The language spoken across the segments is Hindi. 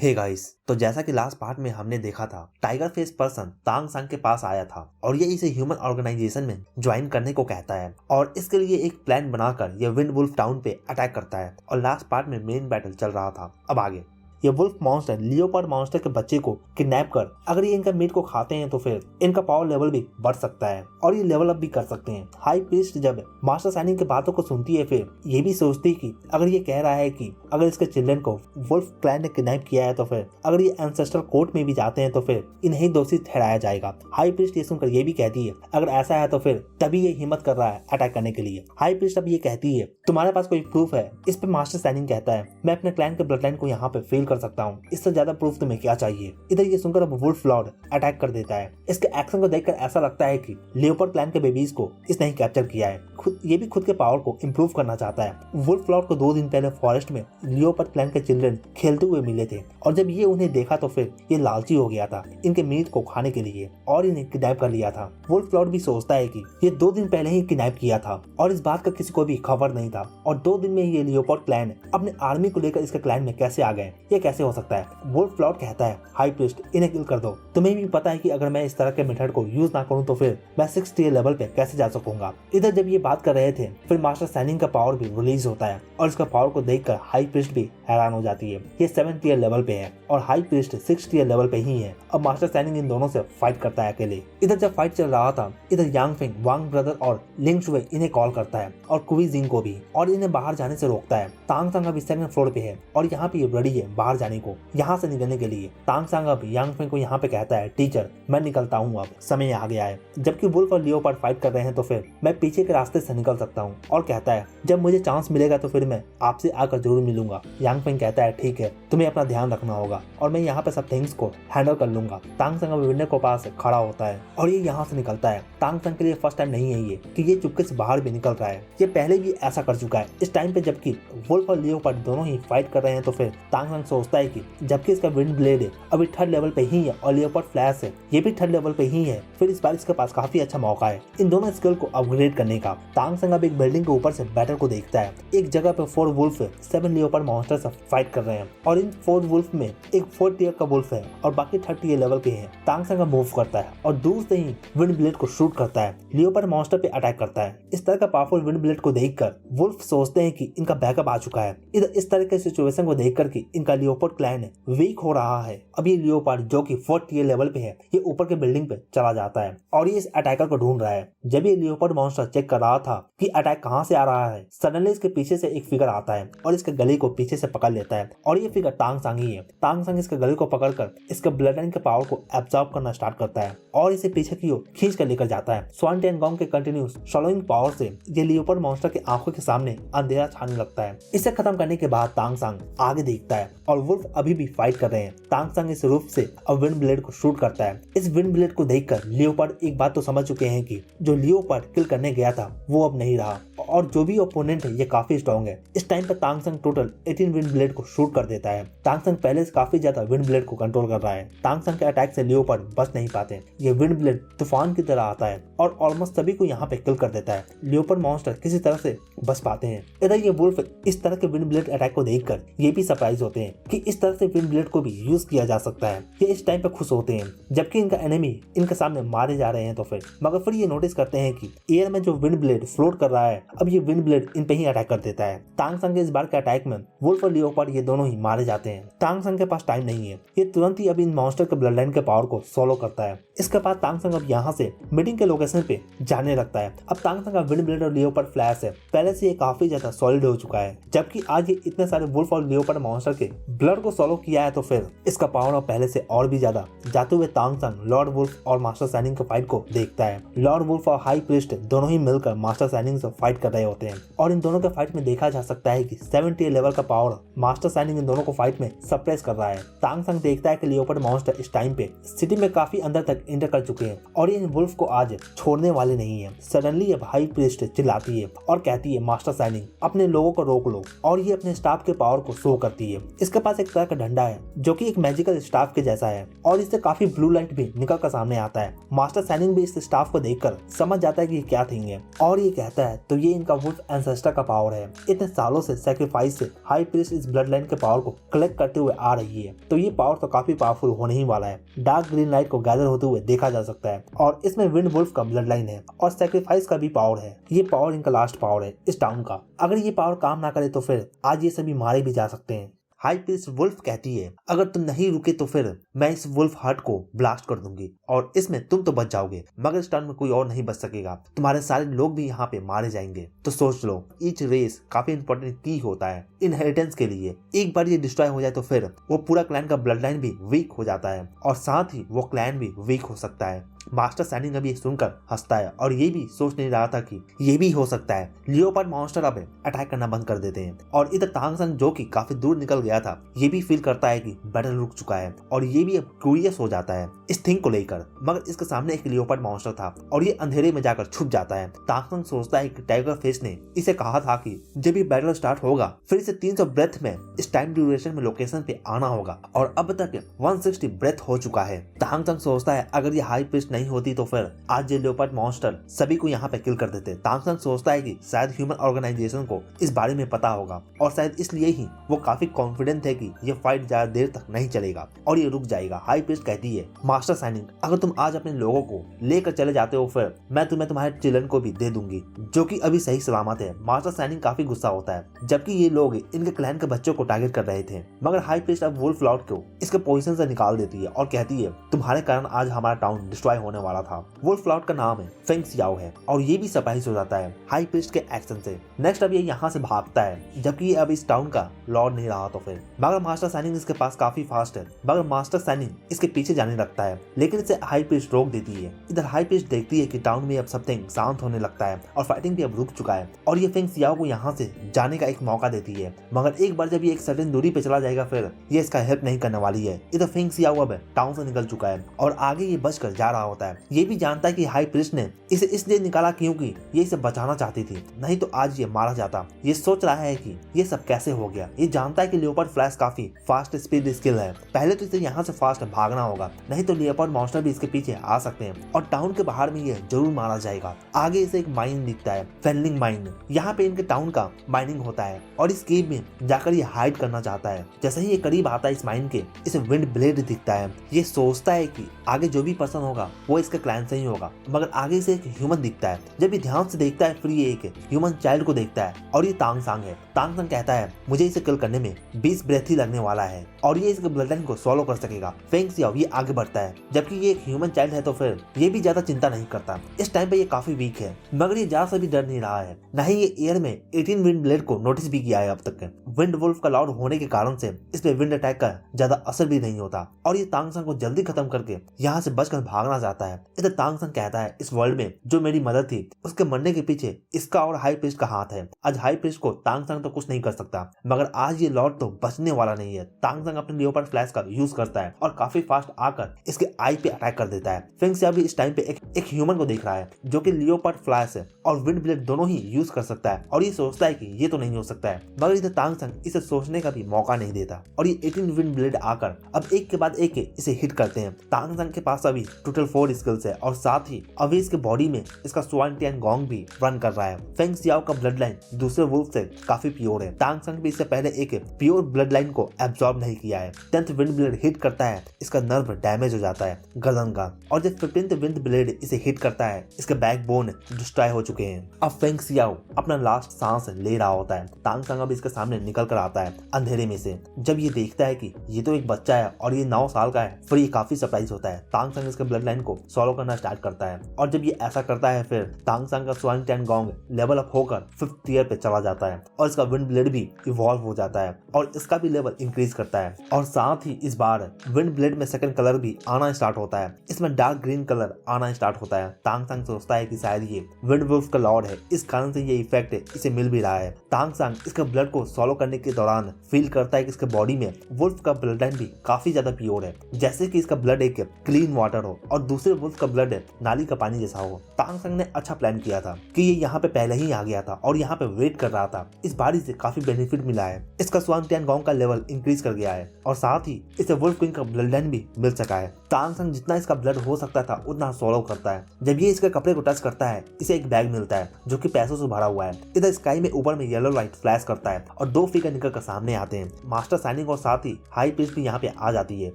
हे गाइस, तो जैसा कि लास्ट पार्ट में हमने देखा था, टाइगर फेस पर्सन तांग सांग के पास आया था और ये इसे ह्यूमन ऑर्गेनाइजेशन में ज्वाइन करने को कहता है और इसके लिए एक प्लान बनाकर ये विंड वुल्फ टाउन पे अटैक करता है। और लास्ट पार्ट में मेन बैटल चल रहा था। अब आगे ये वुल्फ मॉन्स्टर लियोपार्ड मॉन्स्टर के बच्चे को किडनैप कर अगर ये इनका मीट को खाते हैं तो फिर इनका पावर लेवल भी बढ़ सकता है और ये लेवल अप भी कर सकते हैं। हाई प्रीस्ट जब मास्टर साइनिंग की बातों को सुनती है फिर ये भी सोचती है कि अगर ये कह रहा है कि अगर इसके चिल्ड्रन को वुल्फ क्लैन ने किडनैप किया है तो फिर अगर ये एंसेस्ट्रल कोर्ट में भी जाते हैं तो फिर इन्हें दोषी ठहराया जाएगा। हाई प्रीस्ट ये सुनकर ये भी कहती है अगर ऐसा है तो फिर तभी ये हिम्मत कर रहा है अटैक करने के लिए। हाई प्रीस्ट अब ये कहती है तुम्हारे पास कोई प्रूफ है? इस पे मास्टर साइनिंग कहता है मैं अपने क्लैन के ब्लड लाइन को यहाँ पे फेल कर सकता हूँ, इससे ज्यादा प्रूफ तुम्हें क्या चाहिए। इधर ये सुनकर अब वुल्फ लॉर्ड अटैक कर देता है। इसके एक्शन को देखकर ऐसा लगता है कि लियोपार्ड क्लैन के बेबीज को इसने ही कैप्चर किया है। खुद के पावर को इंप्रूव करना चाहता है। वुल्फ लॉर्ड को 2 दिन पहले फॉरेस्ट में लियोपार्ड क्लैन के चिल्ड्रन खेलते हुए मिले थे और जब ये उन्हें देखा तो फिर ये लालची हो गया था इनके मीट को खाने के लिए और इन्हें किडनैप कर लिया था। वुल्फ लॉर्ड भी सोचता है कि ये 2 दिन पहले ही किडनैप किया था और इस बात का किसी को भी खबर नहीं था और 2 दिन में ही ये लियोपार्ड क्लैन अपने आर्मी को लेकर इसके क्लैन में कैसे आ गए, ये कैसे हो सकता है। वुल्फ लॉर्ड कहता है हाई प्रीस्ट इन्हें किल कर दो। तुम्हें भी पता है कि अगर मैं इस तरह के मेथड को यूज ना करूं तो फिर मैं 6th टियर लेवल पे कैसे जा सकूंगा। इधर जब ये बात कर रहे थे फिर मास्टर साइनिंग का पावर भी रिलीज होता है और इसका पावर को देखकर हाई प्रीस्ट भी हैरान हो जाती है। ये 7th टियर लेवल पे है और high priest 6th tier level पे ही है। अब मास्टर साइनिंग इन दोनों से फाइट करता है अकेले। इधर जब फाइट चल रहा था इधर यांग फेंग, वांग ब्रदर और लिंग शुए इन्हें कॉल करता है और कुवी जिंग को भी और इन्हें बाहर जाने से रोकता है। तांग सांग अभी 2nd फ्लोर पे है और यहाँ पे ये रेडी है बाहर जाने को, यहाँ से निकलने के लिए। तांग सांग अब यांग फेंग को यहाँ पे कहता है टीचर मैं निकलता हूँ, अब समय आ गया है। जबकि वुल्फ और लियोपार्ड फाइट कर रहे हैं तो फिर मैं पीछे के रास्ते से निकल सकता हूँ और कहता है जब मुझे चांस मिलेगा तो फिर मैं आपसे आकर जरूर मिलूंगा। यांग फेंग कहता है ठीक है, तुम्हें अपना ध्यान रखना होगा और मैं यहाँ पे सब थिंग्स को हैंडल कर लूंगा। तांग सांग अब विंडो के पास खड़ा होता है और ये यहाँ से निकलता है। तांग सांग के लिए फर्स्ट टाइम नहीं है ये कि ये चुपके से बाहर भी निकल रहा है, ये पहले भी ऐसा कर चुका है। इस टाइम पे जबकि वुल्फ और लियोपार्ड दोनों ही फाइट कर रहे हैं तो फिर तांग सांग सोचता है कि जबकि इसका विंड ब्लेड है अभी 3rd लेवल पे ही है और लियोपार्ड फ्लैश है ये भी 3rd लेवल पे ही है, फिर इस बार इसके पास काफी अच्छा मौका है इन दोनों स्किल को अपग्रेड करने का। तांग सांग अब एक बिल्डिंग के ऊपर से बैटल को देखता है। एक जगह पे 4 वुल्फ 7 लियोपार्ड मॉन्स्टर से फाइट कर रहे हैं और इन 4 वुल्फ में एक 4th टियर का वुल्फ है और बाकी 3rd टियर लेवल पे है। तांग सांग मूव करता है और दूर से ही विंड ब्लेड को शूट करता है, लियोपार्ड मॉन्स्टर पे अटैक करता है। इस तरह का पावरफुल विंड ब्लेड को देखकर वुल्फ सोचते हैं कि इनका बैकअप आ चुका है। इधर इस तरह के सिचुएशन को देखकर कि इनका लियोपार्ड क्लैन वीक हो रहा है। अब ये लियोपार्ड जो कि 4th टियर लेवल पे है ये ऊपर के बिल्डिंग पे चला जाता है और ये इस अटैकर को ढूंढ रहा है। जब ये लियोपार्ड मॉन्स्टर चेक कर रहा था कि अटैक कहां से आ रहा है, सडनली इसके पीछे से एक फिगर आता है और इसके गले को पीछे से पकड़ लेता है और ये फिगर तांग सांग ही है। तांग सांग इसके गले को पकड़कर इसके ब्लड लाइन के पावर को एब्जॉर्ब करना स्टार्ट करता है और इसे पीछे की ओर खींच कर लेकर जाता है। स्वान टेनगोंग के कंटिन्यूस शॉलोइंग पावर से ये लियोपार्ड मॉन्स्टर के आंखों के सामने अंधेरा छाने लगता है। इसे खत्म करने के बाद तांग सांग आगे देखता है और वुल्फ अभी भी फाइट कर रहे हैं। तांग सांग इस रूफ से अब विंड ब्लेड को शूट करता है। इस विंड ब्लेड को देखकर लियोपार्ड एक बात तो समझ चुके हैं कि जो लियोपार्ड किल करने गया था वो अब नहीं रहा और जो भी ओपोनेंट है ये काफी स्ट्रॉन्ग है। इस टाइम पर तांग सांग टोटल 18 विंड ब्लेड को शूट कर देता है। तांग सांग पहले से काफी ज्यादा विंड ब्लेड को कंट्रोल कर रहा है। तांग सांग के अटैक से लियोपार्ड बच नहीं पाते। ये विंड ब्लेड तूफान की तरह आता है और ऑलमोस्ट सभी को यहाँ पे किल कर देता है। लियोपार्ड मॉन्स्टर किसी तरह से बच पाते हैं। इधर ये वुल्फ इस तरह के विंड ब्लेड अटैक को देखकर ये भी सरप्राइज होते हैं कि इस तरह से विंड ब्लेड को भी यूज किया जा सकता है। ये इस टाइम पे खुश होते हैं जबकि इनका एनिमी इनके सामने मारे जा रहे हैं तो फिर ये नोटिस करते हैं कि एयर में जो विंड ब्लेड फ्लोट कर रहा है अब ये विंड ब्लेड इन पे ही अटैक कर देता है। तांग सांग के इस बार के अटैक में वुल्फ और लियोपार्ड ये दोनों ही मारे जाते हैं। तांग सांग के पास टाइम नहीं है, ये तुरंत ही अब इन मॉन्स्टर के ब्लड लाइन के पावर को सोलो करता है। इसके बाद तांग सांग अब यहाँ से मीटिंग के लोकेशन पे जाने लगता है। अब तांग सांग का विंड ब्लेड और लियोपार्ड फ्लैश है पहले से ये काफी ज्यादा सॉलिड हो चुका है, जबकि आज ये इतने सारे वुल्फ और लियोपार्ड मॉन्स्टर के ब्लड को सोलो किया है तो फिर इसका पावर अब पहले से और भी ज्यादा जाते हुए तांग सांग लॉर्ड वुल्फ और मास्टर साइनिंग के फाइट को देखता है। लॉर्ड वुल्फ और हाई प्रीस्ट दोनों ही मिलकर मास्टर साइनिंग से फाइट कर रहे होते हैं और इन दोनों के फाइट में देखा जा सकता है कि 7th टियर लेवल का पावर मास्टर साइनिंग इन दोनों को फाइट में सप्रेस कर रहा है। तांग सांग देखता है कि लियोपार्ड मॉन्स्टर इस टाइम पे सिटी में काफी अंदर तक एंटर कर चुके हैं और ये इन वुल्फ को आज छोड़ने वाले नहीं है। सडनली अब हाई प्रीस्ट चिल्लाती है और कहती है मास्टर साइनिंग अपने लोगों को रोक लो लोग, और ये अपने स्टाफ के पावर को शो करती है। इसके पास एक तरह का डंडा है जो कि एक मैजिकल स्टाफ के जैसा है और इससे काफी ब्लू लाइट भी निकल कर सामने आता है। मास्टर सैनिंग भी इस स्टाफ को देखकर समझ जाता है कि ये क्या थिंग है और ये कहता है तो ये इनका वुल्फ एंसेस्टर का पावर है। इतने सालों से सैक्रिफाइस से हाई प्रीस्ट इस ब्लड लाइन के पावर को कलेक्ट करते हुए आ रही है, तो ये पावर तो काफी पावरफुल होने ही वाला है। डार्क ग्रीन लाइट को गैदर होते हुए देखा जा सकता है और इसमें विंड वुल्फ का ब्लड लाइन है और सैक्रिफाइस का भी पावर है। ये पावर इनका लास्ट पावर है इस टाउन का। अगर ये पावर काम ना करे तो फिर आज ये सभी मारे भी जा सकते हैं। हाई प्रीस्ट वुल्फ कहती है अगर तुम नहीं रुके तो फिर मैं इस वुल्फ हट को ब्लास्ट कर दूंगी और इसमें तुम तो बच जाओगे, मगर इस टर्न में कोई और नहीं बच सकेगा। तुम्हारे सारे लोग भी यहाँ पे मारे जाएंगे। तो सोच लो, ईच रेस काफी इंपॉर्टेंट की होता है इनहेरिटेंस के लिए। एक बार ये डिस्ट्रॉय हो जाए तो फिर वो पूरा क्लैन का ब्लड लाइन भी वीक हो जाता है और साथ ही वो क्लैन भी वीक हो सकता है। मास्टर सैनिंग अभी सुनकर हंसता है और ये भी सोच नहीं रहा था कि ये भी हो सकता है। लियोपार्ड मॉन्स्टर अब अटैक करना बंद कर देते हैं और इधर तांग संग जो कि काफी दूर निकल गया था, ये भी फील करता है कि बैटल रुक चुका है और ये भी अब क्यूरियस हो जाता है इस थिंग को लेकर। मगर इसके सामने एक लियोपार्ड मॉन्स्टर था और ये अंधेरे में जाकर छुप जाता है। तांग संग सोचता है कि टाइगर फेस ने इसे कहा था कि जब ये बैटल स्टार्ट होगा फिर इसे 300 ब्रेथ में इस टाइम ड्यूरेशन में लोकेशन पे आना होगा और अब तक 160 ब्रेथ हो चुका है। तांग संग सोचता है अगर ये हाई प्रीस्ट नहीं होती तो फिर आज ये लियोपार्ड मॉन्स्टर सभी को यहाँ पे किल कर देते। तांग संग सोचता है कि शायद ह्यूमन ऑर्गेनाइजेशन को इस बारे में पता होगा और शायद इसलिए ही वो काफी कॉन्फिडेंट है कि ये फाइट ज्यादा देर तक नहीं चलेगा और ये रुक जाएगा। हाई प्रीस्ट कहती है मास्टर सैनिंग अगर तुम आज अपने लोगों को लेकर चले जाते हो फिर मैं तुम्हें तुम्हारे चिल्ड्रन को भी दे दूंगी जो कि अभी सही सलामत है। मास्टर सैनिंग काफी गुस्सा होता है जबकि ये लोग इनके क्लैन के बच्चों को टारगेट कर रहे थे, मगर हाई प्रीस्ट अब वुल्फ लॉर्ड को इसके पोजीशन से निकाल देती है और कहती है तुम्हारे कारण आज हमारा टाउन डिस्ट्रॉय होने वाला था। वुल्फ लॉर्ड का नाम है फेंग सियाओ है और ये भी सरप्राइज हो जाता है हाई प्रीस्ट के एक्शन से। नेक्स्ट अब ये यहाँ से भागता है जबकि ये अब इस टाउन का लॉर्ड नहीं रहा तो फिर, मगर मास्टर सैनिंग इसके पास काफी फास्ट है। मगर मास्टर सैनिंग इसके पीछे जाने लगता है लेकिन इसे हाई प्रीस्ट रोक देती है। इधर हाई प्रीस्ट देखती है कि टाउन में अब समथिंग शांत होने लगता है और फाइटिंग भी अब रुक चुका है और ये फेंग सियाओ को यहाँ से जाने का एक मौका देती है, मगर एक बार जब ये एक सर्टेन दूरी पे चला जाएगा फिर ये इसका हेल्प नहीं करने वाली है। इधर फेंग सियाओ अब टाउन से निकल चुका है और आगे ये बचकर जा रहा होता है। ये भी जानता है कि हाई प्रीस्ट ने इसे इसलिए निकाला क्योंकि ये इसे बचाना चाहती थी, नहीं तो आज ये मारा जाता। ये सोच रहा है कि ये सब कैसे हो गया। ये जानता है कि लियोपार्ड फ्लैश काफी फास्ट स्पीड स्किल है, पहले तो इसे यहाँ से फास्ट भागना होगा, नहीं तो लियोपार्ड मॉन्स्टर भी इसके पीछे आ सकते हैं और टाउन के बाहर में ये जरूर मारा जाएगा। आगे इसे एक माइन दिखता है, फेनलिंग माइन। यहाँ पे इनके टाउन का माइनिंग होता है और इस केव में जाकर ये हाइड करना चाहता है। जैसे ही ये करीब आता है इस माइन के, इसे विंड ब्लेड दिखता है। ये सोचता है कि आगे जो भी पर्सन होगा वो इसके क्लैन से ही होगा, मगर आगे से एक ह्यूमन दिखता है। जब ये ध्यान से देखता है फिर ये एक ह्यूमन चाइल्ड को देखता है और ये तांग सांग है। तांग सांग कहता है मुझे इसे किल करने में 20 ब्रेथ ही लगने वाला है और ये इसके ब्लड लाइन को सॉलो कर सकेगा। फेंग सियाओ ये आगे बढ़ता है जबकि ये एक ह्यूमन चाइल्ड है तो फिर ये भी ज्यादा चिंता नहीं करता। इस टाइम पे ये काफी वीक है, मगर ये ज्यादा से भी डर नहीं रहा है, न ही ये एयर में 18 विंड ब्लेड को नोटिस भी किया है अब तक। विंड वुल्फ का लॉर्ड होने के कारण से इस पे विंड अटैक का ज्यादा असर भी नहीं होता और ये तांग सांग को जल्दी खत्म करके यहाँ से बचकर भागना चाहता है। इधर तांग सांग कहता है इस वर्ल्ड में जो मेरी मदद थी उसके मरने के पीछे इसका और हाई प्रीस्ट का हाथ है। आज हाई प्रीस्ट को तांग सांग तो कुछ नहीं कर सकता, मगर आज ये लॉर्ड तो बचने वाला नहीं है। तांग सांग अपने लियोपार्ड फ्लैश का यूज करता है और काफी फास्ट आकर इसके आई पे अटैक कर देता है। फेंग सियाओ भी इस टाइम पे एक ह्यूमन को देख रहा है जो कि लियोपार्ड फ्लैश है और विंड ब्लेड दोनों ही यूज कर सकता है और ये सोचता है कि ये तो नहीं हो सकता है, मगर इधर तांग सांग इसे सोचने का भी मौका नहीं देता और ये 18 विंड ब्लेड आकर अब एक के बाद एक इसे हिट करते हैं। तांग सांग के पास अभी टोटल 4 स्किल्स है और साथ ही अभी इसके बॉडी में इसका स्वान टियान गोंग भी रन कर रहा है। फेंग सियाओ का ब्लड लाइन दूसरे वुल्फ से काफी प्योर है। तांग सांग भी इससे पहले एक प्योर ब्लड लाइन को एब्जॉर्ब नहीं किया है। 10th विंड ब्लेड हिट करता है, इसका नर्व डैमेज हो जाता है गर्दन का, और जब 15th विंड ब्लेड इसे हिट करता है इसके बैकबोन डिस्ट्रॉय हो चुके हैं। अब फेंग सियाओ अपना लास्ट सांस ले रहा होता है। तांग सांग अब इसके सामने निकल कर आता है अंधेरे में से। जब ये देखता है कि ये तो एक बच्चा है और ये 9 साल का है, फिर ये काफी सरप्राइज होता है। तांग सांग इसके ब्लड लाइन को सॉलो करना स्टार्ट करता है और जब ये ऐसा करता है फिर तांग सांग का स्वान टियान गोंग लेवल अप होकर 5th ईयर पे चला जाता है और इसका विंड ब्लेड भी इवॉल्व हो जाता है और इसका भी लेवल इंक्रीज करता है और साथ ही इस बार विंड ब्लेड में सेकंड कलर भी आना स्टार्ट होता है। इसमें डार्क ग्रीन कलर आना स्टार्ट होता है। तांग सांग सोचता है कि शायद ये विंड वुल्फ का लॉर्ड है, इस कारण से ये इफेक्ट इसे मिल भी रहा है। तांग सांग इसके ब्लड को सॉलो करने के दौरान फील करता है कि इसके बॉडी में वुल्फ का ब्लड लाइन भी काफी ज्यादा प्योर है, जैसे कि इसका ब्लड एक क्लीन वाटर हो और दूसरी दूसरे वुल्फ का ब्लड नाली का पानी जैसा हो। तांग संग ने अच्छा प्लान किया था कि ये यहाँ पे पहले ही आ गया था और यहाँ पे वेट कर रहा था। इस बारिश से काफी बेनिफिट मिला है, इसका स्वानटियानगोंग का लेवल इंक्रीज कर गया है और साथ ही इसे वुल्फ किंग का ब्लड लाइन भी मिल सका है। तांग संग जितना इसका ब्लड हो सकता था उतना सोलो करता है। जब ये इसके कपड़े को टच करता है इसे एक बैग मिलता है जो कि पैसों से भरा हुआ है। इधर स्काई में ऊपर में येलो लाइट फ्लैश करता है और दो फिगर निकल कर सामने आते हैं। मास्टर साइनिंग और साथ ही हाई प्रीस्ट भी यहाँ पे आ जाती है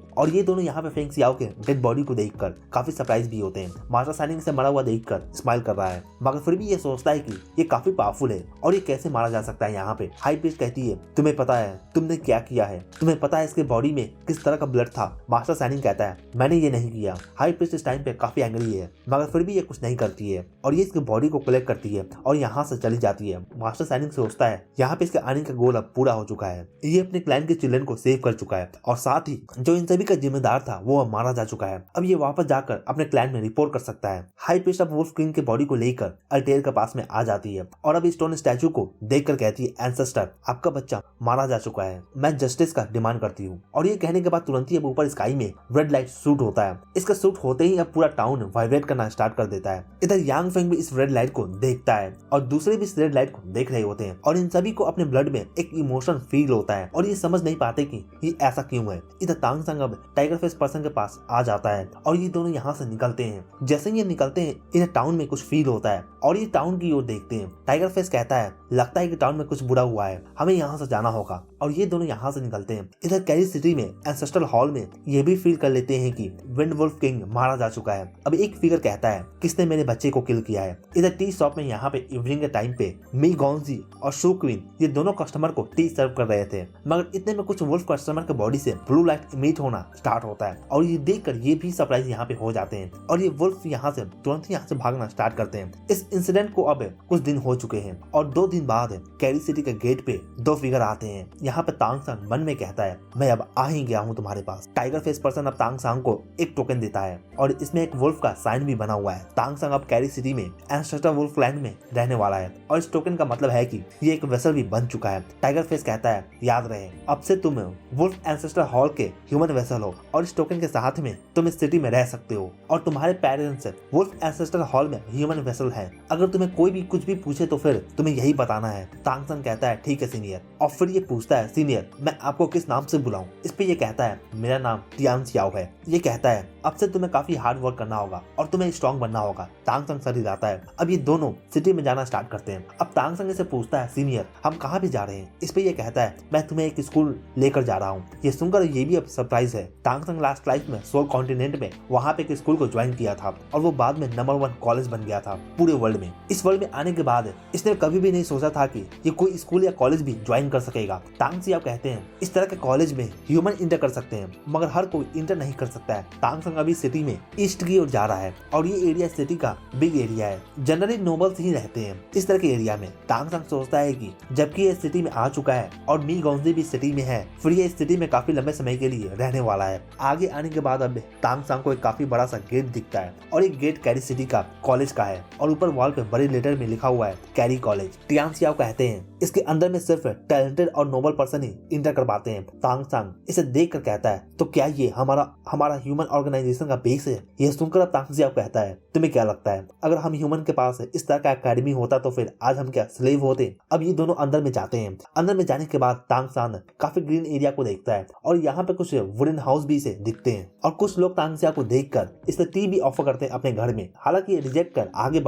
और ये दोनों यहाँ पे फेंग सियाओ के डेड बॉडी को देखकर काफी सरप्राइज भी होते हैं। मास्टर साइनिंग से मरा हुआ देखकर स्माइल कर रहा है, मगर फिर भी ये सोचता है कि ये काफी पावरफुल है और ये कैसे मारा जा सकता है। यहाँ पे हाई प्रीस्ट कहती है तुम्हें पता है तुमने क्या किया है, तुम्हें पता है इसके बॉडी में किस तरह का ब्लड था। मास्टर साइनिंग कहता है मैंने ये नहीं किया। हाई प्रीस्ट इस टाइम पे काफी एंग्री है, मगर फिर भी ये कुछ नहीं करती है और ये इसके बॉडी को कलेक्ट करती है और यहाँ से चली जाती है। मास्टर साइनिंग सोचता है यहाँ पे इसके आने का गोल अब पूरा हो चुका है, ये अपने क्लैन के चिल्ड्रन को सेव कर चुका है और साथ ही जो इन सभी का जिम्मेदार था वो अब मारा जा चुका है। अब ये वापस जाकर अपने क्लैन में रिपोर्ट कर सकता है। हाई प्रीस्ट अब वुल्फ किंग के बॉडी को लेकर अल्टेयर के पास में आ जाती है और अब स्टोन स्टैचू को देखकर कहती है एंसेस्टर आपका बच्चा मारा जा चुका है, मैं जस्टिस का डिमांड करती हूँ। और ये कहने के बाद तुरंत ही अब ऊपर स्काई में रेड लाइट शूट होता है। इसका शूट होते ही अब पूरा टाउन वाइब्रेट करना स्टार्ट कर देता है। इधर यांग फेंग भी इस रेड लाइट को देखता है और दूसरे भी इस रेड लाइट को देख रहे होते हैं और इन सभी को अपने ब्लड में एक इमोशन फील होता है और ये समझ नहीं पाते कि ये ऐसा क्यों है। इधर तांग संग अब टाइगर फेस पर्सन के पास आ जाता है और ये दोनों यहाँ से निकलते हैं। जैसे ये निकलते हैं इधर टाउन में कुछ फील होता है और ये टाउन की ओर देखते हैं। टाइगर फेस कहता है लगता है कि टाउन में कुछ बुरा हुआ है, हमें यहाँ से जाना होगा और ये दोनों यहाँ से निकलते हैं। इधर कैरी सिटी में एंसेस्ट्रल हॉल में ये भी फील कर लेते हैं कि विंड वुल्फ किंग मारा जा चुका है। अब एक फिगर कहता है किसने मेरे बच्चे को किल किया है। इधर टी शॉप में यहाँ पे इवनिंग के टाइम पे मी गॉन्जी और शू क्वीन ये दोनों कस्टमर को टी सर्व कर रहे थे, मगर इतने में कुछ वुल्फ कस्टमर के बॉडी से ब्लू लाइट इमिट होना स्टार्ट होता है और ये देखकर ये भी सरप्राइज यहाँ पे हो जाते हैं और ये वुल्फ यहाँ से तुरंत यहाँ से भागना स्टार्ट करते हैं। इस इंसिडेंट को अब कुछ दिन हो चुके हैं और 2 दिन बाद कैरी सिटी के गेट पे 2 फिगर आते हैं। यहाँ पे तांग संग मन में कहता है मैं अब आ ही गया हूँ तुम्हारे पास। टाइगर फेस पर्सन अब तांग संग को एक टोकन देता है और इसमें एक वुल्फ का साइन भी बना हुआ है। तांग संग अब कैरी सिटी में एंसेस्टर वुल्फ लैंड में रहने वाला है और इस टोकन का मतलब है कि ये एक वेसल भी बन चुका है। टाइगर फेस कहता है याद रहे अब से तुम वुल्फ एंसेस्टर हॉल के ह्यूमन वेसल हो और इस टोकन के साथ में तुम इस सिटी में रह सकते हो और तुम्हारे पेरेंट्स वुल्फ एंसेस्टर हॉल में ह्यूमन वेसल है। अगर तुम्हें कोई भी कुछ भी पूछे तो फिर तुम्हें यही बताना है। तांग संग कहता है ठीक है सीनियर और फिर ये पूछता है सीनियर मैं आपको किस नाम से बुलाऊं। इस पे ये कहता है मेरा नाम टियान सियाओ है। ये कहता है अब से तुम्हें काफी हार्ड वर्क करना होगा और तुम्हें स्ट्रॉन्ग बनना होगा। तांग संग सर हिलाता है। अब ये दोनों सिटी में जाना स्टार्ट करते हैं। अब तांग संग से पूछता है सीनियर हम कहाँ भी जा रहे हैं। इस पे ये कहता है मैं तुम्हें एक स्कूल लेकर जा रहा हूँ। ये सुनकर ये भी अब सरप्राइज है। तांग संग लास्ट लाइफ में सोल कॉन्टिनेंट में वहाँ पे एक स्कूल को ज्वाइन किया था और वो बाद में नंबर 1 कॉलेज बन गया था पूरे वर्ल्ड में। इस वर्ल्ड में आने के बाद इसने कभी भी नहीं सोचा था कि ये कोई स्कूल या कॉलेज भी ज्वाइन कर सकेगा। तांग सियाओ कहते हैं इस तरह के कॉलेज में ह्यूमन इंटर कर सकते हैं मगर हर कोई इंटर नहीं कर सकता है। तांग संग अभी सिटी में ईस्ट की ओर जा रहा है और ये एरिया सिटी का बिग एरिया है, जनरली नोबल्स ही रहते हैं इस तरह के एरिया में। तांग संग सोचता है कि जबकि ये सिटी में आ चुका है और मी गॉन्जी भी सिटी में है फिर ये इस सिटी में काफी लंबे समय के लिए रहने वाला है। आगे आने के बाद अब तांग संग को एक काफी बड़ा सा गेट दिखता है और एक गेट कैरी सिटी का कॉलेज का है और ऊपर वॉल पे बड़े लेटर में लिखा हुआ है कैरी कॉलेज। टियान सियाओ कहते हैं इसके अंदर में सिर्फ टैलेंटेड और नोबल पर्सन ही इंटर कर पाते हैं। तांग संग इसे देख कर कहता है तो क्या ये हमारा ह्यूमन ऑर्गेनाइजेशन का बेस है। यह सुनकर अब तांग सियाओ कहता है तुम्हें क्या लगता है अगर हम ह्यूमन के पास इस तरह का एकेडमी होता तो फिर आज हम क्या स्लेव होते। अब ये दोनों अंदर में जाते हैं। अंदर में जाने के बाद तांग संग काफी ग्रीन एरिया को देखता है और यहाँ पे कुछ वुडन हाउस भी इसे दिखते हैं और कुछ लोग तांग सियाओ को देखकर इसे टी भी ऑफर करते हैं अपने घर में। हालांकि ये रिजेक्ट कर आगे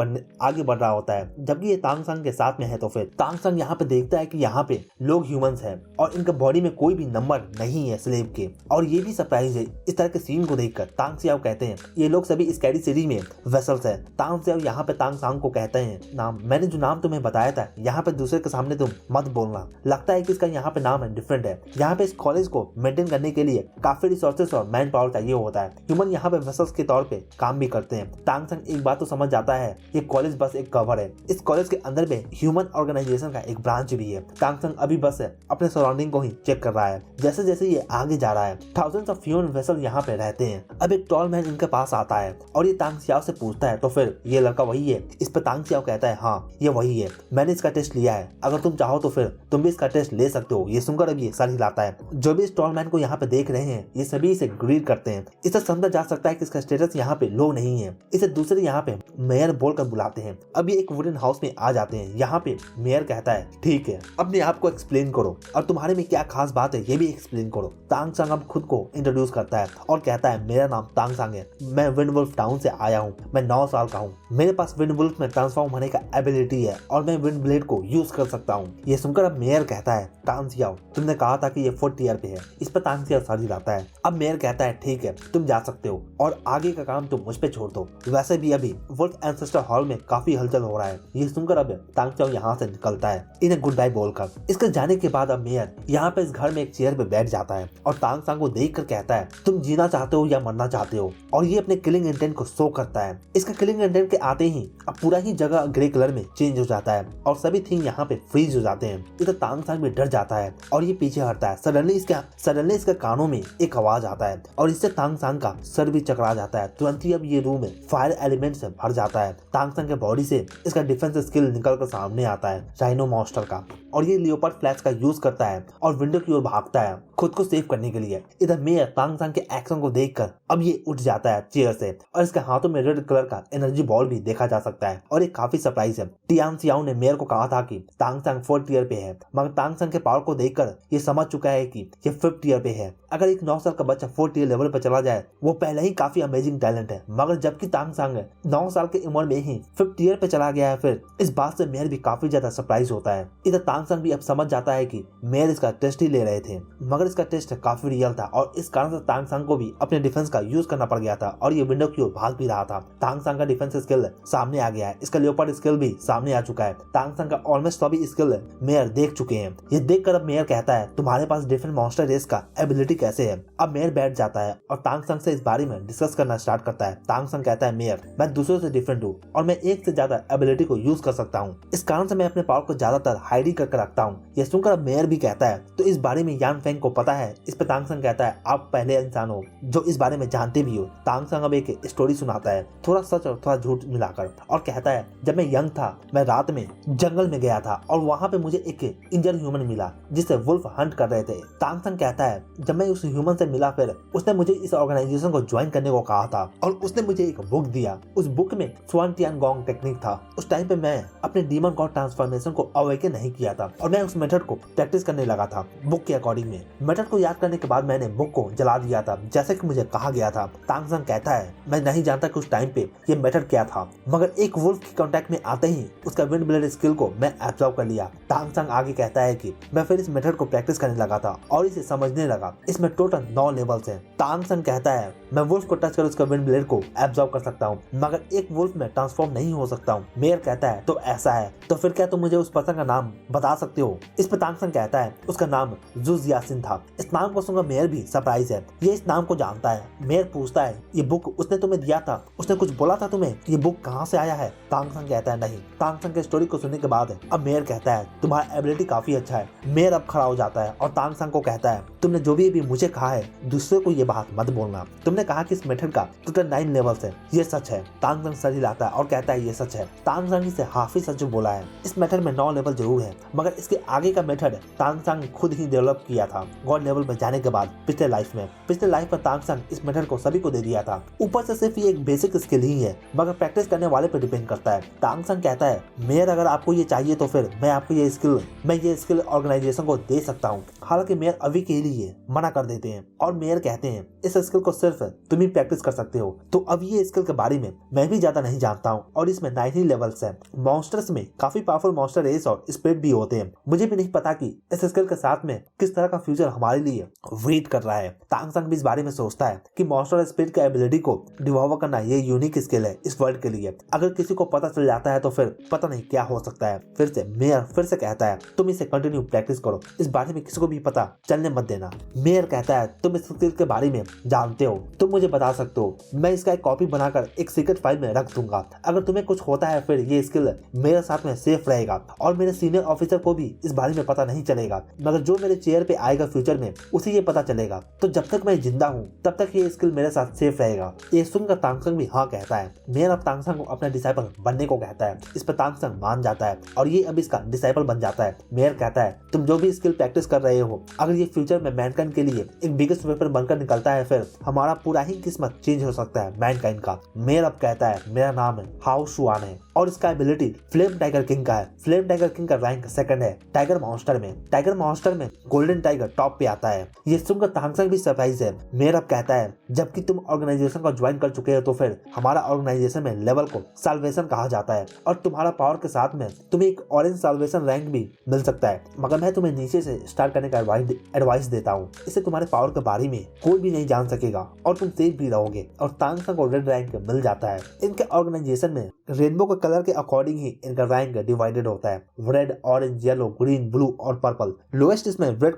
बढ़ रहा होता है। जबकि ये तांग संग के साथ में है तो फिर तांग संग यहाँ पे देखता है कि यहाँ पे लोग ह्यूमंस हैं और इनके बॉडी में कोई भी नंबर नहीं है स्लेव के और ये भी सरप्राइज है। इस तरह के सीन को देखकर तांग सियाओ कहते हैं ये लोग सभी इस कैरी सिटी में वेसल्स है। तांग सियाओ यहाँ पे तांग संग को कहते हैं नाम मैंने जो नाम तुम्हें बताया था यहाँ पे दूसरे के सामने तुम मत बोलना, लगता है कि इसका यहाँ पे नाम है डिफरेंट है। यहाँ पे इस कॉलेज को मेंटेन करने के लिए काफी रिसोर्सेस और मैन पावर चाहिए होता है। ह्यूमन यहाँ पे वेसल्स के तौर पे काम भी करते हैं। तांग संग एक बात तो समझ जाता है ये कॉलेज बस एक कवर है, इस कॉलेज के अंदर में ह्यूमन ऑर्गेनाइजेशन का एक ब्रांच भी है। तांग संग अभी बस अपने सराउंडिंग को ही चेक कर रहा है। जैसे जैसे ये आगे जा रहा है थाउजेंड्स ऑफ ह्यूमन वेसल यहाँ पे रहते हैं। अब अब एक टॉल मैन इनके पास आता है और ये तांग सियाओ से पूछता है तो फिर ये लड़का वही है। इस पर तांग सियाओ कहता है हाँ ये वही है, मैंने इसका टेस्ट लिया है, अगर तुम चाहो तो फिर तुम भी इसका टेस्ट ले सकते हो। ये सुनकर अब ये सर हिलाता है। जो भी इस टॉल मैन को यहाँ पे देख रहे हैं ये सभी इसे ग्रीट करते हैं। इसे समझा जा सकता है कि इसका स्टेटस यहाँ पे लो नहीं है। इसे दूसरे यहाँ पे मेयर बोलकर बुलाते हैं। अब ये एक वुडन हाउस में आ जाते हैं। यहाँ पे मेयर कहता है ठीक है अपने आप को एक्सप्लेन करो और तुम्हारे में क्या खास बात है ये भी एक्सप्लेन करो। तांग सांग अब खुद को इंट्रोड्यूस करता है और कहता है मेरा नाम तांग सांग है, मैं विंड वुल्फ टाउन से आया हूँ, मैं 9 साल का हूँ, मेरे पास विंड वुल्फ में ट्रांसफॉर्म होने का एबिलिटी है और मैं विंड ब्लेड को यूज कर सकता हूँ। ये सुनकर अब मेयर कहता है तांग सियाओ तुमने कहा था कि ये 4th ईयर पे है। इस पर तांग सियाओ सर हिलाता है। अब मेयर कहता है ठीक है तुम जा सकते हो और आगे का काम तुम मुझ पे छोड़ दो। वैसे भी अभी वुल्फ एंसेस्टर हॉल में काफी हलचल हो रहा है। ये सुनकर अब तांग सियाओ यहाँ से निकलता है इन्हें गुड बाय बोलकर। इसके जाने के बाद अब मेयर यहाँ पे इस घर में एक चेयर पे बैठ जाता है और तांग सांग को देख कर कहता है तुम जीना चाहते हो या मरना चाहते हो, और ये अपने किलिंग इंटेंट को शो करता है। इसका किलिंग इंटेंट के आते ही अब पूरा ही जगह ग्रे कलर में चेंज हो जाता है और सभी थिंग यहाँ पे फ्रीज हो जाते हैं। इधर तांग सांग भी डर जाता है और ये पीछे हटता है। सडनली इसके कानों में एक आवाज आता है और इससे तांग सांग का सर भी चकरा जाता है। तुरंत ही अब ये रूम फायर एलिमेंट से भर जाता है। तांग सांग के बॉडी से इसका डिफेंस स्किल निकल कर सामने आता है राइनो मॉन्स्टर का, और ये लियोपार्ड फ्लैश का यूज करता है और विंडो की ओर भागता है खुद को सेव करने के लिए। इधर मेयर तांग सांग के एक्शन को देखकर अब ये उठ जाता है चेयर से और इसके हाथों में रेड कलर का एनर्जी बॉल भी देखा जा सकता है और ये काफी सरप्राइज है। टियान सियाओ ने मेयर को कहा था कि तांग सांग 4th ईयर पे है, मगर तांग सांग के पावर को देखकर ये समझ चुका है कि ये 5th ईयर पे है। अगर एक 9 साल का बच्चा 4th ईयर लेवल पर चला जाए वो पहले ही काफी अमेजिंग टैलेंट है, मगर जबकि तांग सांग 9 साल की उम्र में ही 5th ईयर पे चला गया है, फिर इस बात से मेयर भी काफी ज्यादा सरप्राइज होता है। इधर तांग सांग भी अब समझ जाता है कि मेयर इसका टेस्ट ही ले रहे थे, मगर इसका टेस्ट काफी रियल था और इस कारण से तांग सांग को भी अपने डिफेंस का यूज करना पड़ गया था और ये विंडो की ओर भाग भी रहा था। तांग सांग का डिफेंस स्किल सामने आ गया है, इसका लियोपार्ड स्किल भी सामने आ चुका है। तांग सांग का ऑलमोस्ट सभी स्किल मेयर देख चुके हैं। ये देखकर अब मेयर कहता है तुम्हारे पास डिफरेंट मॉन्स्टर रेस का एबिलिटी कैसे है। अब मेयर बैठ जाता है और तांग सांग से इस बारे में डिस्कस करना स्टार्ट करता है। तांग सांग कहता है मेयर मैं दूसरों से डिफरेंट हूँ और मैं एक से ज्यादा एबिलिटी को यूज कर सकता हूँ, इस कारण से मैं अपने पावर को ज्यादातर हाइड ही करके रखता हूँ। यह सुनकर अब मेयर भी कहता है तो इस बारे में यान फेंग को पता है। इस पर तांग सांग कहता है आप पहले इंसान हो जो इस बारे में जानते भी हो। तांग सांग अब एक स्टोरी सुनाता है थोड़ा सच और थोड़ा झूठ मिलाकर और कहता है जब मैं यंग था मैं रात में जंगल में गया था और वहाँ पे मुझे एक इंजर ह्यूमन मिला जिसे वुल्फ हंट कर रहे थे। तांग सांग कहता है जब मैं उस ह्यूमन से मिला फिर उसने मुझे इस ऑर्गेनाइजेशन को ज्वाइन करने को कहा था और उसने मुझे एक बुक दिया। उस बुक में स्वान टियान गोंग टेक्निक था। उस टाइम पे मैं अपने डीमन गॉड ट्रांसफॉर्मेशन को अवेकन नहीं किया था और मैं उस मेथड को प्रैक्टिस करने लगा था बुक के अकॉर्डिंग में। मेथड को याद करने के बाद मैंने बुक को जला दिया था जैसे कि मुझे कहा गया था। तांग सांग कहता है मैं नहीं जानता कि उस टाइम पे ये मेथड क्या था, मगर एक वुल्फ के कांटेक्ट में आते ही उसका विंड ब्लेड स्किल को मैं एब्जॉर्ब कर लिया। तांग सांग आगे कहता है कि मैं फिर इस मेथड को प्रैक्टिस करने लगा था और इसे समझने लगा। इसमें टोटल 9 लेवल्स हैं। तांग सांग कहता है मैं वुल्फ को टच कर उसका विंड ब्लेड को एब्जॉर्ब कर सकता हूँ, मगर एक वुल्फ में ट्रांसफॉर्म नहीं हो सकता हूँ। मेयर कहता है तो ऐसा है तो फिर क्या तुम मुझे उस पर्सन का नाम बता सकते हो। इस पर तांग सांग कहता है उसका नाम जुज यासिन था। इस नाम को सुनकर मेयर भी सरप्राइज है, ये इस नाम को जानता है। मेयर पूछता है ये बुक उसने तुम्हें दिया था, उसने कुछ बोला था तुम्हें कि ये बुक कहाँ से आया है। तांग सांग कहता है नहीं। तांग सांग के स्टोरी को सुनने के बाद अब मेयर कहता है तुम्हारा एबिलिटी काफी अच्छा है। मेयर अब खड़ा हो जाता है और तांग सांग को कहता है तुमने जो भी मुझे कहा है दूसरे को ये बात मत बोलना। तुमने कहा कि इस मेथड का टोटल 9 लेवल्स है, ये सच है। तांग सांग सर हिलाता है और कहता है ये सच है। तांग सांग इसे हाफी सच बोला है। इस मेथड में 9 लेवल जरूर है, मगर इसके आगे का मेथड तांग सांग खुद ही डेवलप किया था गॉड लेवल पर जाने के बाद। पिछले लाइफ में तांग सांग इस मेथड को सभी को दे दिया था। ऊपर से सिर्फ ये एक बेसिक स्किल ही है, मगर प्रैक्टिस करने वाले पे डिपेंड करता है। तांग सांग कहता है मेयर अगर आपको ये चाहिए तो फिर मैं आपको ये स्किल ऑर्गेनाइजेशन को दे सकता हूँ। हालांकि मेयर अभी के लिए मना कर देते हैं और मेयर कहते हैं इस स्किल को सिर्फ तुम ही प्रैक्टिस कर सकते हो। तो अब ये स्किल के बारे में मैं भी ज्यादा नहीं जानता हूँ और इसमें 9 लेवल्स है। मॉन्स्टर्स में काफी पावरफुल मॉन्स्टर रेस और स्पिरिट भी होते हैं। मुझे भी नहीं पता कि इस स्किल के साथ में किस तरह का फ्यूचर हमारे लिए वेट कर रहा है। तांग सांग भी इस बारे में सोचता है कि मॉन्स्टर और स्पिरिट का एबिलिटी को डिवॉल्व करना ये यूनिक स्किल है इस वर्ल्ड के लिए। अगर किसी को पता चल जाता है तो फिर पता नहीं क्या हो सकता है। फिर से मेयर फिर से कहता है तुम इसे कंटिन्यू प्रैक्टिस करो, इस बारे में किसी को भी भी पता चलने मत देना। मेयर कहता है तुम इस स्किल के बारे में जानते हो, तुम मुझे बता सकते हो, मैं इसका एक कॉपी बनाकर एक सीक्रेट फाइल में रख दूंगा। अगर तुम्हें कुछ होता है फिर ये स्किल मेरे साथ में सेफ रहेगा और मेरे सीनियर ऑफिसर को भी इस बारे में पता नहीं चलेगा, मगर जो मेरे चेयर पे आएगा फ्यूचर में उसे ये पता चलेगा। तो जब तक मैं जिंदा हूँ तब तक ये स्किल मेरे साथ सेफ रहेगा। ये सुनकर तांगसंग भी हाँ कहता है। मेयर अब तांगसंग को अपना डिसाइपल बनने को कहता है। इस पर तांगसंग मान जाता है और ये अब इसका डिसाइपल बन जाता है। मेयर कहता है तुम जो भी स्किल प्रैक्टिस कर रहे हो, अगर ये फ्यूचर में मैनकाइंड के लिए एक बिगेस्ट वेपन बनकर निकलता है फिर हमारा पूरा ही किस्मत चेंज हो सकता है मैनकाइंड का। मेयर अब कहता है मेरा नाम है हाओ शुआन है और इसका एबिलिटी फ्लेम टाइगर किंग का है। फ्लेम टाइगर किंग का रैंक सेकंड है टाइगर मॉन्स्टर में गोल्डन टाइगर टॉप पे आता है। ये सुनकर तांगसंग भी सरप्राइज है। मेयर अब कहता है जबकि तुम ऑर्गेनाइजेशन को ज्वाइन कर चुके हो तो फिर हमारा ऑर्गेनाइजेशन में लेवल को साल्वेशन कहा जाता है और तुम्हारा पावर के साथ में तुम्हें एक ऑरेंज साल्वेशन रैंक भी मिल सकता है, मगर मैं तुम्हें नीचे से स्टार्ट करने का एडवाइस देता हूँ। इससे तुम्हारे पावर के बारे में कोई भी नहीं जान सकेगा और तुम सेफ भी रहोगे। और तांगसंग को रेड रैंक मिल जाता है। इनके ऑर्गेनाइजेशन में रेनबो के कलर के अकॉर्डिंग ही इनका रैंक डिवाइडेड होता है, red, orange, yellow, green, blue और पर्पल। लोएस्ट इसमें रेड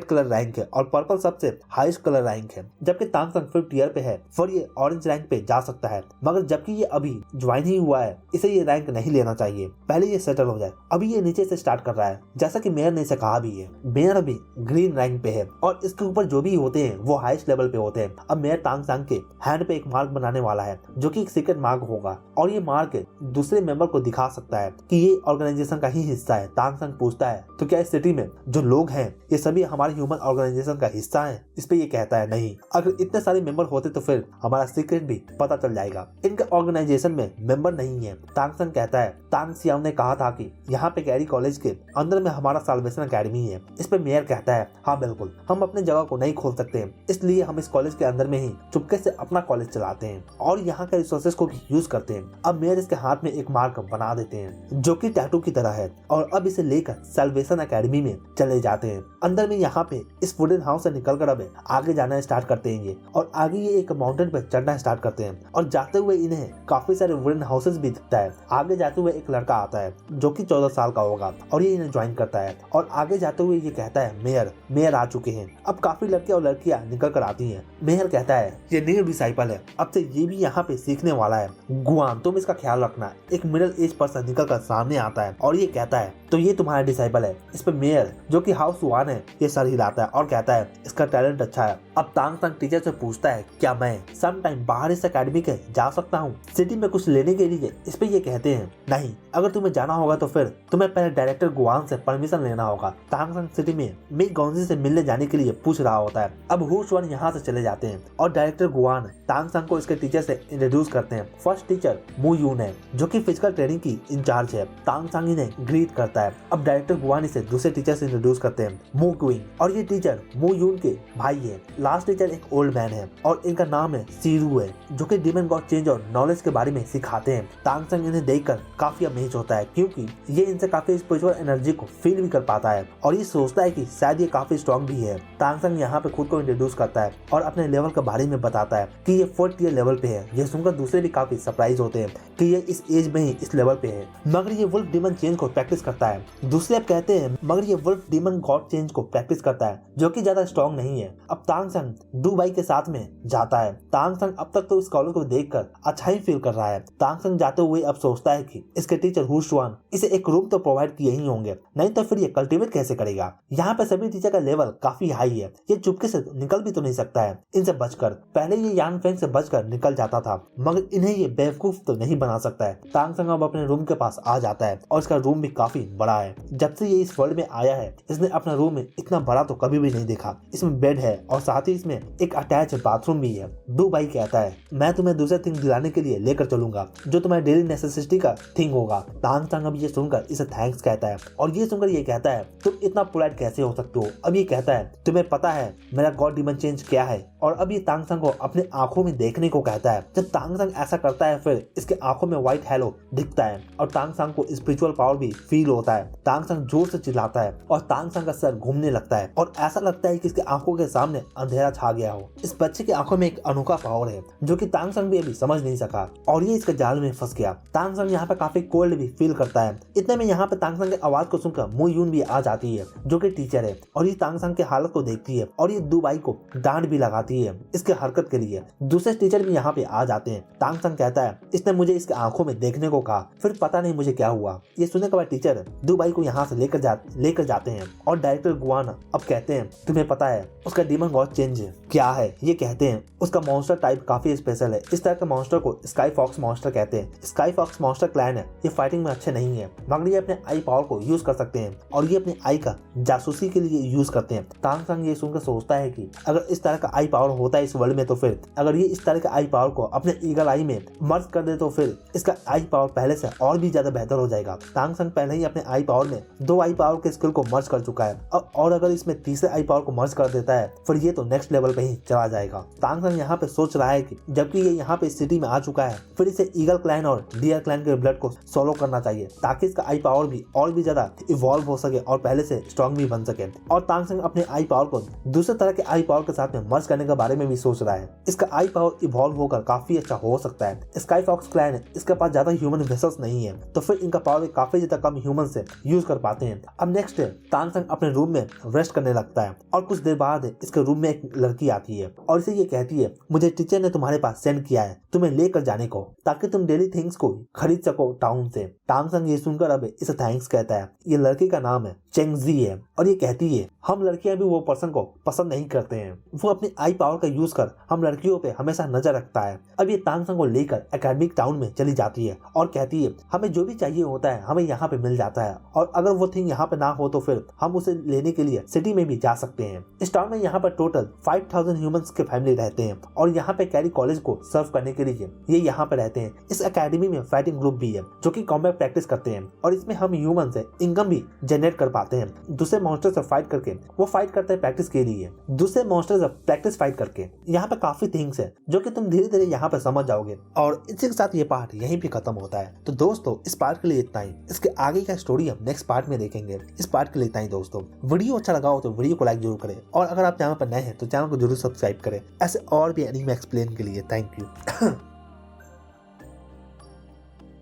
कलर रैंक है और पर्पल सबसे हाईएस्ट कलर रैंक है, जबकि तांगसंग 5th ईयर पे है फिर ये ऑरेंज रैंक पे जा सकता है, मगर जबकि ये अभी ज्वाइन ही हुआ है इसे ये रैंक नहीं लेना चाहिए, पहले ये सेटल हो जाए। अभी ये नीचे से स्टार्ट कर रहा है जैसा कि मेयर ने इसे कहा भी है। मेयर अभी ग्रीन रैंक पे है और इसके ऊपर जो भी होते हैं वो हाईएस्ट लेवल पे होते हैं। अब मेयर तांगसंग के हैंड पे एक मार्क बनाने वाला है जो कि एक सीक्रेट मार्क होगा और ये मार्क दूसरे मेंबर को दिखा सकता है कि ये ऑर्गेनाइजेशन का ही हिस्सा है। तांगसंग पूछता है तो क्या इस सिटी में जो लोग हैं ये सभी हमारे ह्यूमन ऑर्गेनाइजेशन का हिस्सा है? इस पे ये कहता है नहीं, अगर इतने सारे मेंबर होते तो फिर हमारा सीक्रेट भी पता चल जाएगा। इनके ऑर्गेनाइजेशन में मेंबर नहीं है। तांगसंग कहता है तांग सियाओ ने कहा था कि यहाँ पे कैरी कॉलेज के अंदर में हमारा साल्वेशन अकेडमी है। इस पे मेयर कहता है हाँ बिल्कुल, हम अपने जगह को नहीं खोल सकते, इसलिए हम इस कॉलेज के अंदर में ही चुपके से अपना कॉलेज चलाते हैं और यहाँ के रिसोर्सेज को भी यूज करते हैं। अब मेयर इसके हाथ में एक मार्क बना देते हैं जो कि टैटू की तरह है और अब इसे लेकर साल्वेशन अकेडमी में चले जाते हैं। अंदर में यहाँ पे इस वुडन हाउस से निकलकर अब आगे जाना स्टार्ट करते हैं ये, और आगे ये एक माउंटेन पे चढ़ना स्टार्ट करते हैं और जाते हुए इन्हें काफी सारे वुडन हाउसेस भी दिखता है। आगे जाते हुए एक लड़का आता है जो कि 14 साल का होगा और ये इन्हें ज्वाइन करता है और आगे जाते हुए ये कहता है मेयर आ चुके हैं। अब काफी लड़के और लड़कियां निकल कर आती हैं। मेयर कहता है ये न्यू डिसाइपल है, अब से ये भी यहाँ पे सीखने वाला है, गुआन तुम इसका ख्याल रखना। एक मिडिल एज पर्सन निकल कर सामने आता है और ये कहता है तो ये तुम्हारा डिसाइपल है। इस पे मेयर जो कि हाओ शुआन है ये सर हिलाता है और कहता है इसका टैलेंट अच्छा है। अब तांगसंग टीचर से पूछता है क्या मैं सम टाइम बाहर इस अकेडमी के जा सकता हूँ सिटी में कुछ लेने के लिए? इस पे ये कहते हैं नहीं, अगर तुम्हें जाना होगा तो फिर तुम्हें पहले डायरेक्टर गुआन से परमिशन लेना होगा। तांगसंग सिटी में मिक गॉन्जी से मिलने जाने के लिए पूछ रहा होता है। अब हू शुआन यहाँ से चले जाते हैं और डायरेक्टर गुआन तांगसंग को इसके टीचर से इंट्रोड्यूस करते हैं। फर्स्ट टीचर मू यून है जो कि फिजिकल ट्रेनिंग की इंचार्ज है। तांगसंग इन्हें ग्रीट करता है। अब डायरेक्टर गुआन इसे दूसरे टीचर से इंट्रोड्यूस करते हैं, मू क्विंग, और ये टीचर मू यून के भाई है। लास्ट टीचर एक ओल्ड मैन है और इनका नाम है सीरू है जो कि डिमन गॉड चेंज और नॉलेज के बारे में सिखाते हैं। तांगसंग इन्हें देखकर काफी अमेज होता है क्योंकि ये इनसे काफी स्पिरिचुअल एनर्जी को फील भी कर पाता है और ये सोचता है कि शायद ये काफी स्ट्रॉन्ग भी है। तांगसंग यहाँ पे खुद को इंट्रोड्यूस करता है और अपने लेवल के बारे में बताता है कि ये 4th ईयर लेवल पे है। ये सुनकर दूसरे भी काफी सरप्राइज होते हैं कि ये इस एज में ही इस लेवल पे है, मगर ये वुल्फ डीमन चेंज को प्रैक्टिस करता है। दूसरे अब कहते हैं मगर ये वुल्फ डीमन गॉड चेंज को प्रैक्टिस करता है जो कि ज्यादा स्ट्रॉन्ग नहीं है। अब तांगसंग डू बाई के साथ में जाता है। तांगसंग अब तक तो इस कॉलेज को देखकर अच्छा ही फील कर रहा है। तांगसंग जाते हुए अब सोचता है कि इसके टीचर हू शुआन इसे एक रूम तो प्रोवाइड किए ही होंगे, नहीं तो फिर ये कल्टीवेट कैसे करेगा। यहाँ पे सभी टीचर का लेवल काफी हाई है, ये चुपके से निकल भी तो नहीं सकता है इनसे बचकर। पहले ये यान फेंग से बचकर निकल जाता था मगर इन्हें ये बेवकूफ तो नहीं बना सकता है। तांगसंग अब अपने रूम के पास आ जाता है और इसका रूम भी काफी बड़ा है। जब से ये इस वर्ल्ड में आया है इसने अपना रूम में इतना बड़ा तो कभी भी नहीं देखा। इसमें बेड है और साथ ही इसमें एक अटैच बाथरूम भी है। डू बाई कहता है मैं तुम्हें दूसरे थिंग दिलाने के लिए लेकर चलूंगा जो तुम्हारे डेली नेसेसिटी का थिंग होगा। तांगसंग अब ये सुनकर इसे थैंक्स कहता है और ये सुनकर ये कहता है तुम इतना पोलाइट कैसे हो सकते हो। अब ये कहता है तुम्हें पता है मेरा गॉड डीमन चेंज क्या है? और अब ये तांगसंग को अपने आंखों में देखने को कहता है। जब तांगसंग ऐसा करता है फिर इसके आंखों में व्हाइट हेलो दिखता है और तांगसंग को स्पिरिचुअल पावर भी फील होता है। तांगसंग जोर से चिल्लाता है और तांगसंग का सर घूमने लगता है और ऐसा लगता है कि इसके आंखों के सामने अंधेरा छा गया हो। इस बच्चे की आंखों में एक अनोखा पावर है जो कि तांगसंग भी अभी समझ नहीं सका और ये इसके जाल में फंस गया। तांगसंग यहाँ पे काफी कोल्ड भी फील करता है। इतने में यहाँ पे तांगसंग की आवाज को सुनकर मु यून भी आ जाती है जो कि टीचर है और ये तांगसंग की हालत को देखती है और ये दुबाई को डांट भी लगाती है इसके हरकत के लिए। दूसरे टीचर भी यहाँ पे आ जाते हैं। तांगसंग कहता है इसने मुझे इसके आंखों में देखने को कहा, फिर पता नहीं मुझे क्या हुआ। ये सुनने के बाद टीचर दुबाई को यहाँ से लेकर जाते हैं और डायरेक्टर गुआन अब कहते हैं तुम्हें पता है उसका डीमन गॉड चेंज क्या है। ये कहते हैं उसका मॉन्स्टर टाइप काफी स्पेशल है। इस तरह के मॉन्स्टर को स्काई फॉक्स मॉन्स्टर कहते हैं। स्काई फॉक्स मॉन्स्टर क्लैन है, ये फाइटिंग में अच्छे नहीं है मगर ये अपने आई पावर को यूज कर सकते हैं और ये अपने आई का जासूसी के लिए यूज करते हैं। तांगसंग ये सुनकर सोचता है कि अगर इस तरह का आई पावर होता है इस वर्ल्ड में तो फिर अगर ये इस तरह के आई पावर को अपने ईगल आई में मर्ज कर दे तो फिर इसका आई पावर पहले से और भी ज्यादा बेहतर हो जाएगा। तांगसंग पहले ही अपने आई पावर में 2 आई पावर के स्किल को मर्ज कर चुका है और अगर इसमें तीसरे आई पावर को मर्ज कर देता है फिर ये तो नेक्स्ट लेवल पे ही चला जाएगा। तांगसंग यहाँ पे सोच रहा है कि जबकि ये यहाँ पे सिटी में आ चुका है फिर इसे ईगल क्लैन और डियर क्लैन के ब्लड को सोलो करना चाहिए ताकि इसका आई पावर भी और भी ज्यादा इवॉल्व हो सके और पहले से स्ट्रॉन्ग भी बन सके। और तांगसंग अपने आई पावर को दूसरे तरह के आई पावर के साथ में मर्ज करने के बारे में भी सोच रहा है। इसका आई पावर इवॉल्व होकर काफी अच्छा हो सकता है। स्काई फॉक्स क्लैन है, इसके पास ज्यादा ह्यूमन वेसल्स नहीं है तो फिर इनका पावर काफी ज्यादा कम ह्यूमन से यूज कर पाते हैं। अब नेक्स्ट है तांगसंग अपने रूम में रेस्ट करने लगता है और कुछ देर बाद इसके रूम में एक लड़की आती है और इसे ये कहती है मुझे टीचर ने तुम्हारे पास सेंड किया है तुम्हें लेकर जाने को ताकि तुम डेली थिंग्स को खरीद सको टाउन से। तांगसंग ये सुनकर अब इसे थैंक्स कहता है। ये लड़की का नाम है चेंगजी है और ये कहती है हम लड़कियां भी वो पर्सन को पसंद नहीं करते हैं, वो अपनी आई पावर का यूज कर हम लड़कियों पे हमेशा नजर रखता है। अब ये तांगसंग को लेकर एकेडमिक टाउन में चली जाती है और कहती है हमें जो भी चाहिए होता है हमें यहाँ पे मिल जाता है और अगर वो थिंग यहाँ पे ना हो तो फिर हम उसे लेने के लिए सिटी में भी जा सकते हैं। इस टाउन में यहाँ पर टोटल 5000 ह्यूमंस के फैमिली रहते हैं और यहाँ पे कैरी कॉलेज को सर्व करने के लिए ये यहाँ पे रहते हैं। इस एकेडमी में फाइटिंग ग्रुप भी है जो कि कॉम्बैट प्रैक्टिस करते हैं और इसमें हम ह्यूमन से इनकम भी जनरेट कर पाते हैं। दूसरे मॉन्स्टर से फाइट करके वो फाइट करते हैं प्रैक्टिस के लिए। दूसरे मॉन्स्टर से प्रैक्टिस फाइट करके यहाँ पे काफी थिंग्स है जो कि तुम धीरे धीरे यहाँ पे समझ जाओगे और इसी के साथ ये पार्ट यहीं पे खत्म होता है। तो दोस्तों इस पार्ट के लिए इतना ही, इसके आगे का स्टोरी हम नेक्स्ट पार्ट में देखेंगे। इस पार्ट के लिए इतना ही दोस्तों। वीडियो अच्छा लगा हो तो वीडियो को लाइक जरूर करें और अगर आप चैनल पर नए हैं तो चैनल को जरूर सब्सक्राइब करें ऐसे और भी एनीमे एक्सप्लेन के लिए। Thank you.